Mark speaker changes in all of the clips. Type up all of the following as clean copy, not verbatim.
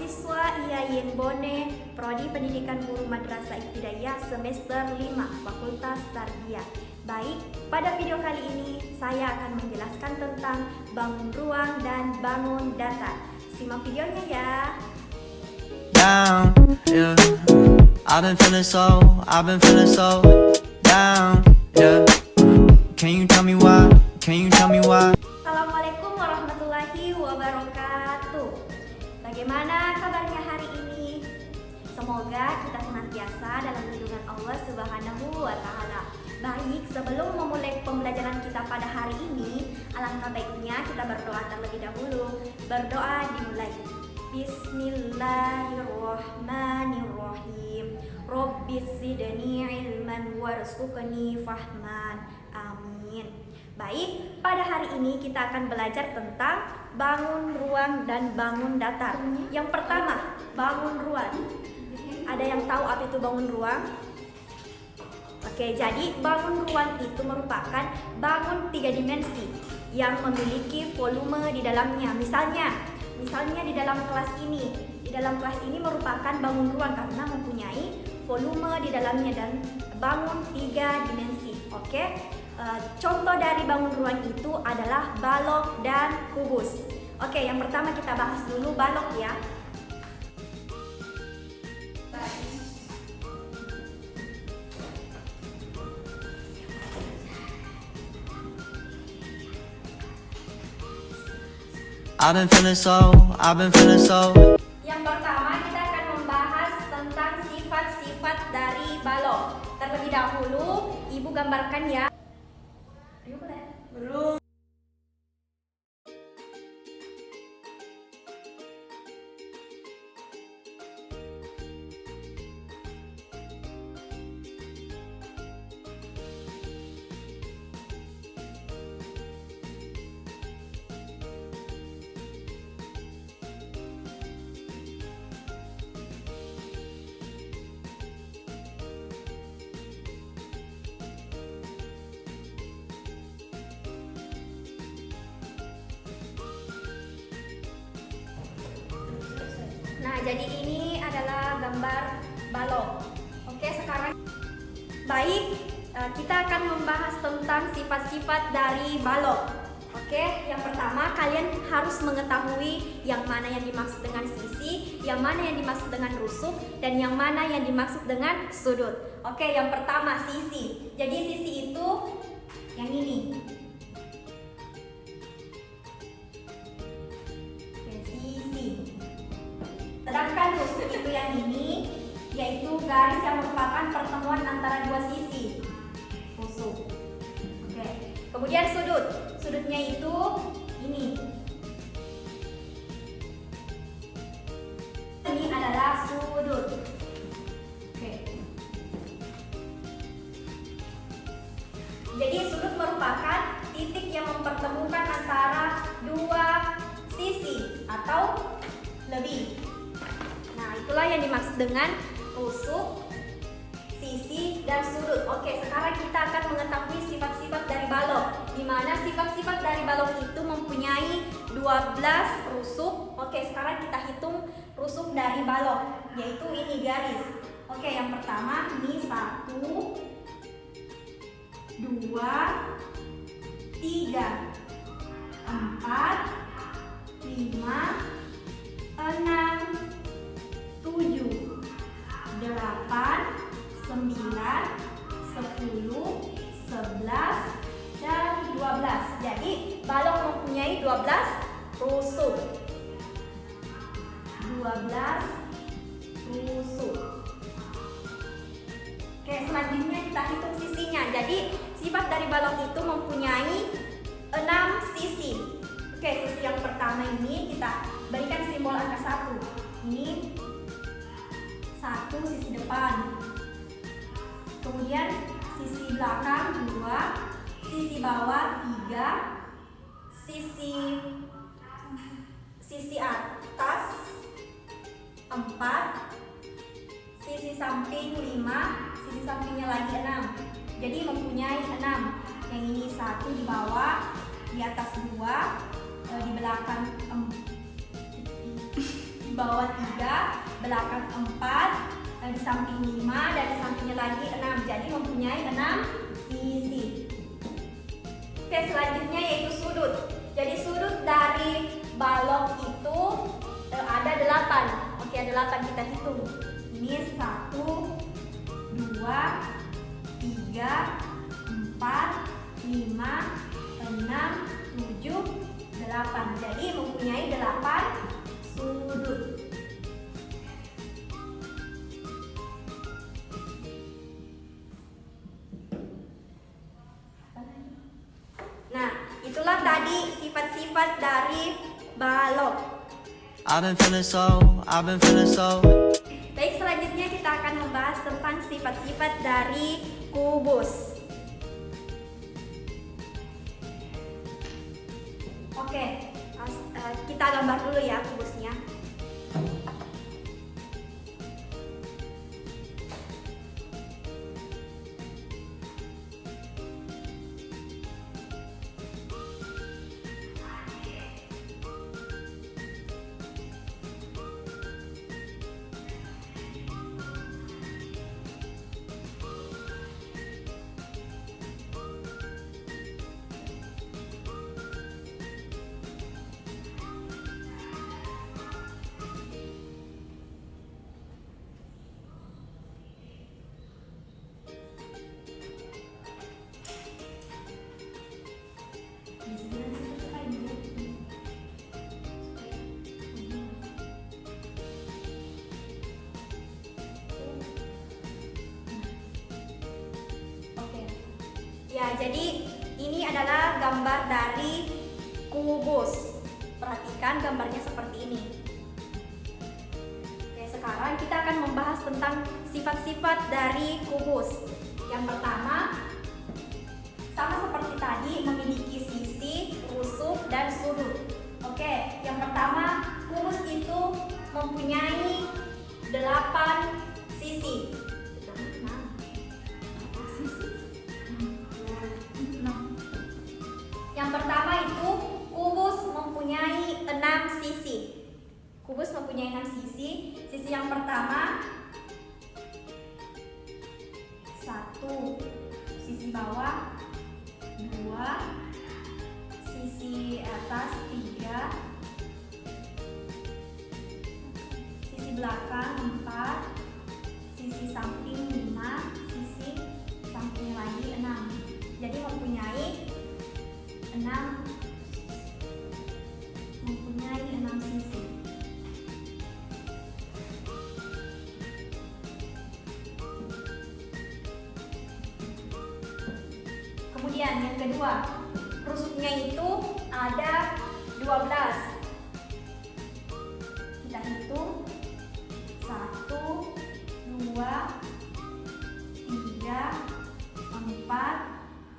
Speaker 1: mahasiswa IAIN Bone, Prodi Pendidikan Guru Madrasah Ibtidaiyah semester 5, Fakultas Tarbiyah. Baik, pada video kali ini saya akan menjelaskan tentang bangun ruang dan bangun datar. Simak videonya ya.
Speaker 2: Down, yeah. I've been feeling so down, yeah. Can you tell me why?
Speaker 1: Assalamualaikum warahmatullahi wabarakatuh. Bagaimana kabarnya hari ini? Semoga kita senantiasa dalam lindungan Allah Subhanahu wa Ta'ala. Baik, sebelum memulai pembelajaran kita pada hari ini, alangkah baiknya kita berdoa terlebih dahulu. Berdoa dimulai. Bismillahirrahmanirrahim. Rabbis zidni ilman warzuqni fahman. Amin. Baik, pada hari ini kita akan belajar tentang bangun ruang dan bangun datar. Yang pertama, bangun ruang. Ada yang tahu apa itu bangun ruang? Oke, jadi bangun ruang itu merupakan bangun 3 dimensi yang memiliki volume di dalamnya. Misalnya di dalam kelas ini. Di dalam kelas ini merupakan bangun ruang karena mempunyai volume di dalamnya dan bangun 3 dimensi. Oke. Contoh dari bangun ruang itu adalah balok dan kubus. Oke, yang pertama kita bahas dulu balok ya.
Speaker 2: I've been feeling so.
Speaker 1: Yang pertama kita akan membahas tentang sifat-sifat dari balok. Terlebih dahulu, Ibu gambarkan ya. Ayo boleh. Belum. Nah, jadi ini adalah gambar balok. Oke, sekarang baik, kita akan membahas tentang sifat-sifat dari balok. Oke, yang pertama kalian harus mengetahui yang mana yang dimaksud dengan sisi, yang mana yang dimaksud dengan rusuk, dan yang mana yang dimaksud dengan sudut. Oke, yang pertama sisi. Jadi sisi itu yang ini. Sedangkan rusuk itu yang ini, yaitu garis yang merupakan pertemuan antara dua sisi. Rusuk. Oke. Kemudian sudut. Sudutnya itu ini. Ini adalah sudut. Oke. Jadi sudut merupakan titik yang mempertemukan antara dua sisi atau lebih. Nah, itulah yang dimaksud dengan rusuk, sisi, dan sudut. Oke, sekarang kita akan mengetahui sifat-sifat dari balok. Di mana sifat-sifat dari balok itu mempunyai 12 rusuk. Oke, sekarang kita hitung rusuk dari balok, yaitu ini garis. Oke, yang pertama ini 1, 2, 3, 4, 5, 6, 7, 8, 9, 10, 11, dan 12. Jadi balok mempunyai 12 rusuk. 12 rusuk. Oke, selanjutnya kita hitung sisinya. Jadi sifat dari balok itu mempunyai 6 sisi. Oke, sisi yang pertama ini kita berikan simbol angka 1. Ini 1 sisi depan, kemudian sisi belakang 2, sisi bawah 3, sisi atas 4, sisi samping 5, sisi sampingnya lagi 6. Jadi mempunyai 6. Yang ini 1 di bawah, di atas 2, di belakang bawah 3, belakang 4, di samping 5, dan di sampingnya lagi 6. Jadi mempunyai 6 sisi. Oke, selanjutnya yaitu sudut. Jadi sudut dari balok itu ada 8. Oke, ada 8, kita hitung. Ini 1, 2, 3, 4, 5, 6, 7, 8. Jadi mempunyai 8 sudut. Nah, itulah tadi sifat-sifat dari balok.
Speaker 2: I've been feeling so.
Speaker 1: Baik, selanjutnya kita akan membahas tentang sifat-sifat dari kubus. Oke, kita gambar dulu ya kubusnya. Ya, jadi ini adalah gambar dari kubus. Perhatikan gambarnya seperti ini. Oke, sekarang kita akan membahas tentang sifat-sifat dari kubus. Yang pertama, sama seperti tadi, memiliki sisi, rusuk, dan sudut. Oke, yang pertama, kubus itu mempunyai 8 sisi. Yang pertama itu kubus mempunyai 6 sisi. Kubus mempunyai 6 sisi. Sisi yang pertama 1, sisi bawah 2, sisi atas 3, sisi belakang 4, sisi samping 5, sisi samping lagi 6. Jadi mempunyai 6 sisi. Kemudian yang kedua, rusuknya itu ada 12. Kita hitung 1, 2, 3, 4,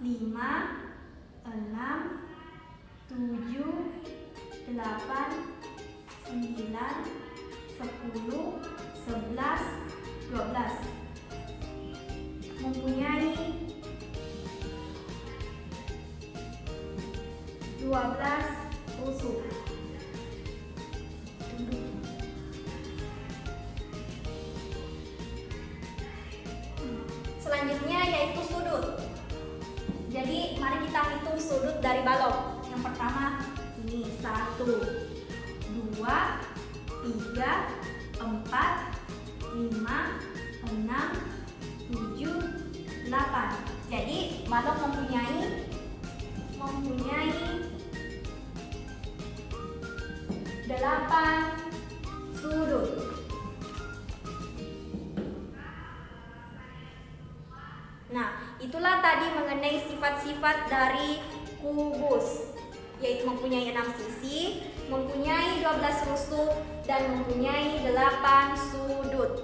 Speaker 1: 5, 6, 7, 8, 9, 10, 11, 12. Mempunyai 12 rusuk. Selanjutnya yaitu sudut. Jadi mari kita hitung sudut dari balok. Yang pertama ini 1, 2, 3, 4, 5, 6, 7, 8. Jadi balok mempunyai 8 sudut. Nah, itulah tadi mengenai sifat-sifat dari kubus, yaitu mempunyai 6 sisi, mempunyai 12 rusuk, dan mempunyai 8 sudut.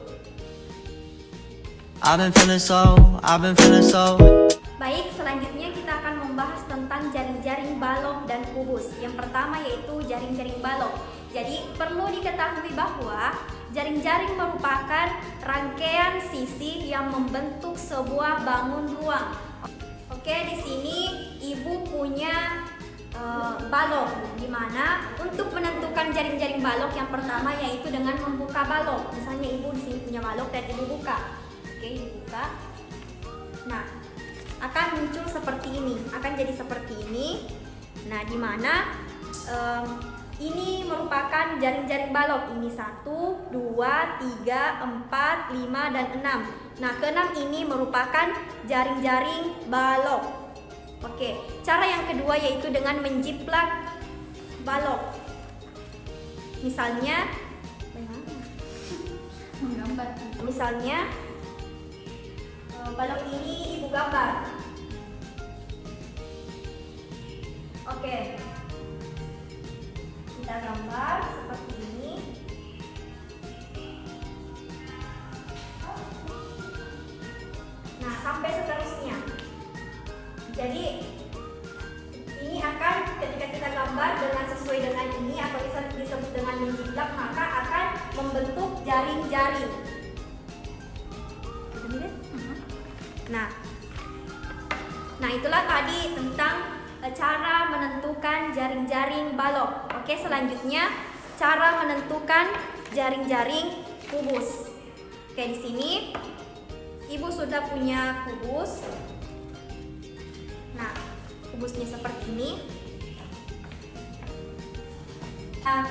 Speaker 2: I've been feeling so.
Speaker 1: Baik, selanjutnya kita akan membahas tentang jaring-jaring balok dan kubus. Yang pertama yaitu jaring-jaring balok. Jadi perlu diketahui bahwa jaring-jaring merupakan rangkaian sisi yang membentuk sebuah bangun ruang. Oke, di sini ibu punya balok, dimana untuk menentukan jaring-jaring balok yang pertama yaitu dengan membuka balok. Misalnya ibu di sini punya balok dan ibu buka, oke, ibu buka. Nah, akan muncul seperti ini, akan jadi seperti ini. Nah, dimana ini merupakan jaring-jaring balok. Ini 1, 2, 3, 4, 5, dan 6. Nah, ke-6 ini merupakan jaring-jaring balok. Oke, cara yang kedua yaitu dengan menjiplak balok. Misalnya, balok ini ibu gambar. Oke, kita gambar seperti ini. Nah, sampai seterusnya. Jadi ini akan ketika kita gambar dengan sesuai dengan ini atau bisa disebut dengan menjiplak, maka akan membentuk jaring-jaring. Nah, itulah tadi tentang cara menentukan jaring-jaring balok. Oke, selanjutnya cara menentukan jaring-jaring kubus. Oke, di sini ibu sudah punya kubus. Nah, kubusnya seperti ini. Nah,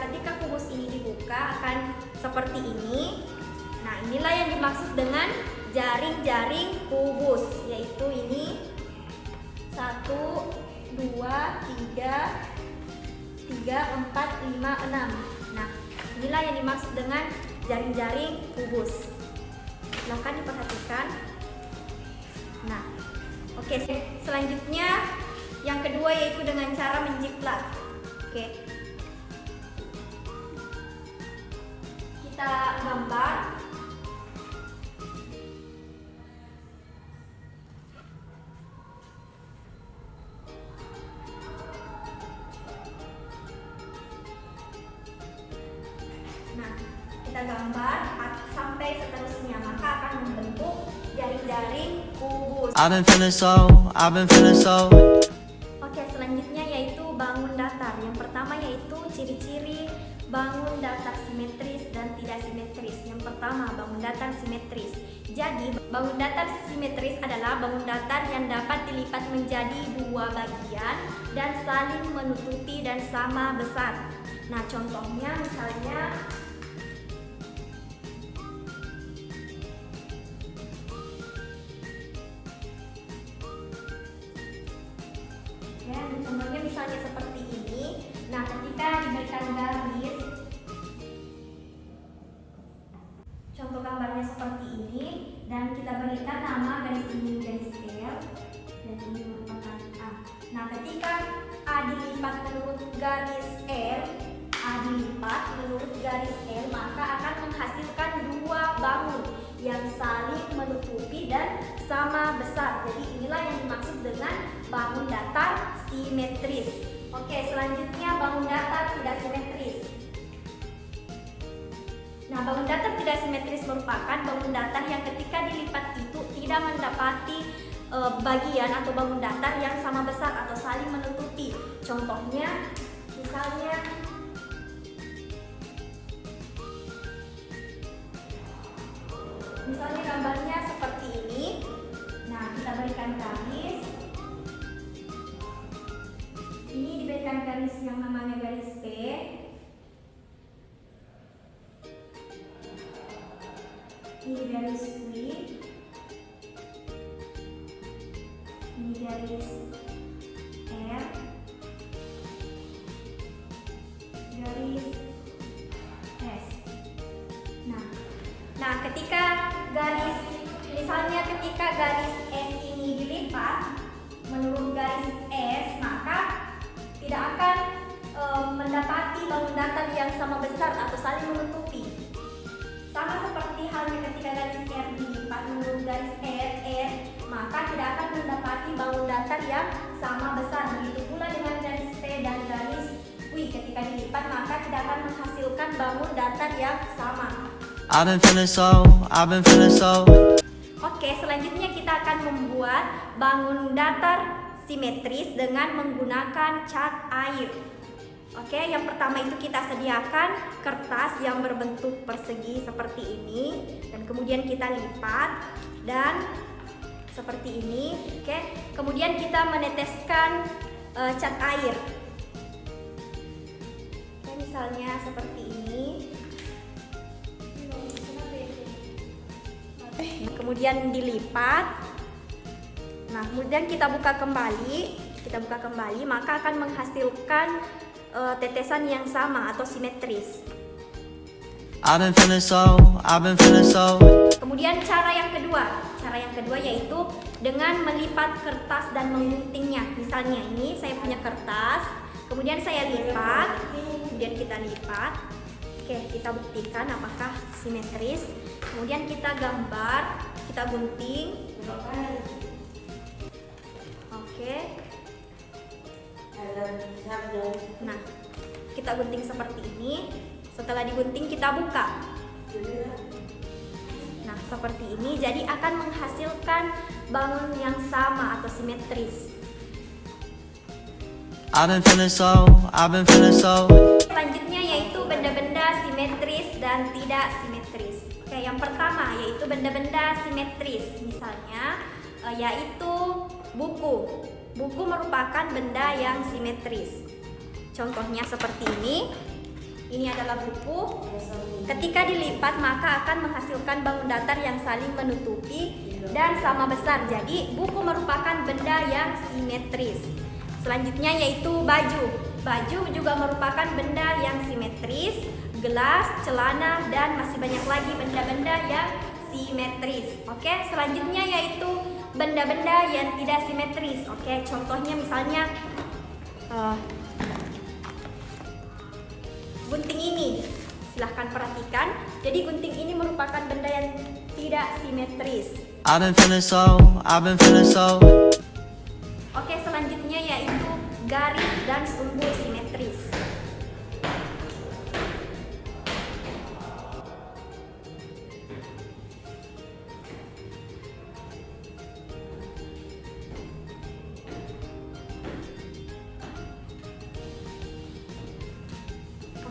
Speaker 1: ketika kubus ini dibuka akan seperti ini. Nah, inilah yang dimaksud dengan jaring-jaring kubus, yaitu ini 1, 2, 3, 4, 5, 6. Nah, inilah yang dimaksud dengan jaring-jaring kubus. Silakan diperhatikan. Nah, oke, selanjutnya yang kedua yaitu dengan cara menjiplak. Oke, kita gambar. Nah, kita gambar sampai seterusnya, maka akan membentuk jaring-jaring kubus.
Speaker 2: I've been feeling so.
Speaker 1: Oke, selanjutnya yaitu bangun datar. Yang pertama yaitu ciri-ciri bangun datar simetris dan tidak simetris. Yang pertama, bangun datar simetris. Jadi, bangun datar simetris adalah bangun datar yang dapat dilipat menjadi 2 bagian dan saling menutupi dan sama besar. Nah, contohnya misalnya misalnya seperti ini. Nah, ketika diberikan garis, contoh gambarnya seperti ini, dan kita berikan nama garis ini garis L dan ini merupakan A. Nah, ketika A dilipat menurut garis L, maka akan menghasilkan 2 bangun yang saling menutupi dan sama besar. Jadi inilah yang dimaksud dengan bangun datar simetris. Oke, selanjutnya bangun datar tidak simetris. Nah, bangun datar tidak simetris merupakan bangun datar yang ketika dilipat itu tidak mendapati bagian atau bangun datar yang sama besar atau saling menutupi. Contohnya, misalnya gambarnya seperti ini. Nah, kita berikan garis. Ini diberikan garis yang namanya garis P. Ini garis Q. Ini garis R. Garis S. Nah, ketika garis S ini dilipat menurut garis S, maka tidak akan mendapati bangun datar yang sama besar atau saling menutupi. Sama seperti halnya ketika garis R dilipat menurut garis R, maka tidak akan mendapati bangun datar yang sama besar. Begitu pula dengan garis P dan garis Q, ketika dilipat maka tidak akan menghasilkan bangun datar yang sama.
Speaker 2: I've been feeling so.
Speaker 1: Oke, selanjutnya kita akan membuat bangun datar simetris dengan menggunakan cat air. Oke, yang pertama itu kita sediakan kertas yang berbentuk persegi seperti ini, dan kemudian kita lipat dan seperti ini. Oke, kemudian kita meneteskan cat air. Oke, misalnya seperti ini. Kemudian dilipat. Nah, kemudian kita buka kembali, maka akan menghasilkan tetesan yang sama atau simetris.
Speaker 2: I've been feeling so.
Speaker 1: Kemudian cara yang kedua yaitu dengan melipat kertas dan mengguntingnya. Misalnya ini saya punya kertas, kemudian saya lipat, kemudian kita lipat. Oke, kita buktikan apakah simetris. Kemudian kita gambar, kita gunting. Oke. Nah, kita gunting seperti ini. Setelah digunting kita buka. Nah, seperti ini. Jadi akan menghasilkan bangun yang sama atau simetris.
Speaker 2: I've been feeling so.
Speaker 1: Selanjutnya yaitu benda-benda simetris dan tidak simetris. Oke, yang pertama yaitu benda-benda simetris. Misalnya yaitu buku. Buku merupakan benda yang simetris. Contohnya seperti ini. Ini adalah buku. Ketika dilipat maka akan menghasilkan bangun datar yang saling menutupi dan sama besar. Jadi buku merupakan benda yang simetris. Selanjutnya yaitu baju. Baju juga merupakan benda yang simetris. Gelas, celana, dan masih banyak lagi benda-benda yang simetris. Oke, selanjutnya yaitu benda-benda yang tidak simetris. Oke, contohnya misalnya gunting ini. Silahkan perhatikan. Jadi gunting ini merupakan benda yang tidak simetris.
Speaker 2: I've been feeling so.
Speaker 1: Oke, selanjutnya yaitu garis dan sumbu simetris.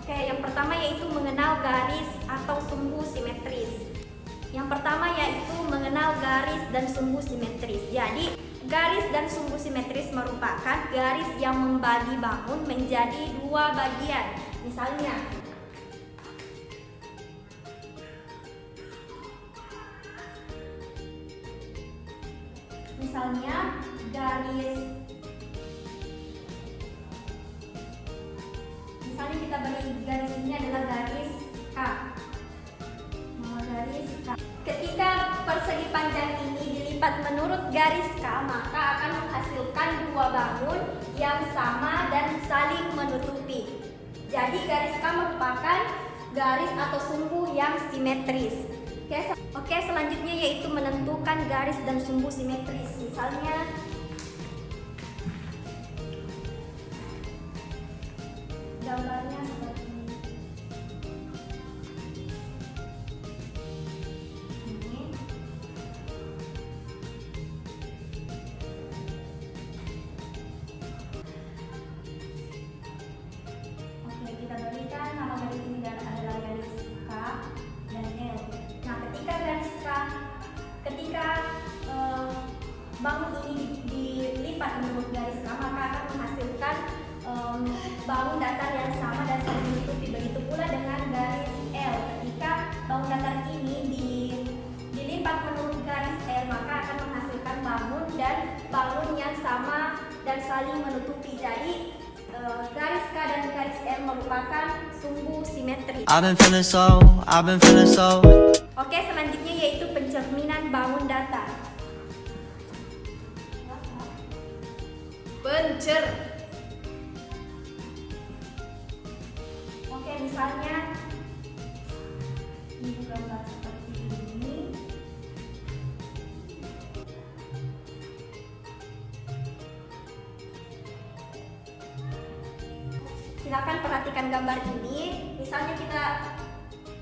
Speaker 1: Oke, yang pertama yaitu mengenal garis atau sumbu simetris. Yang pertama yaitu mengenal garis dan sumbu simetris. Jadi, garis dan sumbu simetris merupakan garis yang membagi bangun menjadi dua bagian. Misalnya kita beri garis ini adalah garis K. Garis K. Ketika persegi panjang ini dilipat menurut garis K, maka akan menghasilkan dua bangun yang sama dan saling menutupi. Jadi garis K merupakan garis atau sumbu yang simetris. Oke, selanjutnya yaitu menentukan garis dan sumbu simetris. Misalnya gambarnya seperti ini. Oke, kita berikan nama garis ini dan adalah garis K dan L. Nah, ketika bangun ini dilipat menurut garis K, maka akan menghasilkan bangun datar yang sama dan saling menutupi. Begitu pula dengan garis L. Ketika bangun datar ini dilipat menurut garis L, maka akan menghasilkan bangun dan bangun yang sama dan saling menutupi. Jadi garis K dan garis L merupakan sumbu simetris.
Speaker 2: I've been feeling so.
Speaker 1: Oke, selanjutnya yaitu pencerminan bangun datar. Oke, misalnya ini gambar seperti ini. Silakan perhatikan gambar ini. Misalnya kita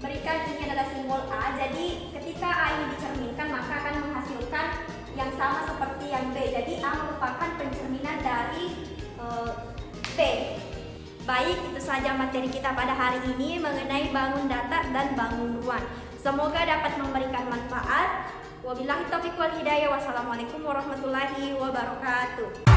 Speaker 1: berikan ini adalah simbol A. Jadi ketika A ini dicerminkan maka akan menghasilkan yang sama seperti yang B. Jadi A merupakan pencerminan P. Baik, itu saja materi kita pada hari ini mengenai bangun datar dan bangun ruang. Semoga dapat memberikan manfaat. Wabillahi taufiq wal hidayah. Wassalamualaikum warahmatullahi wabarakatuh.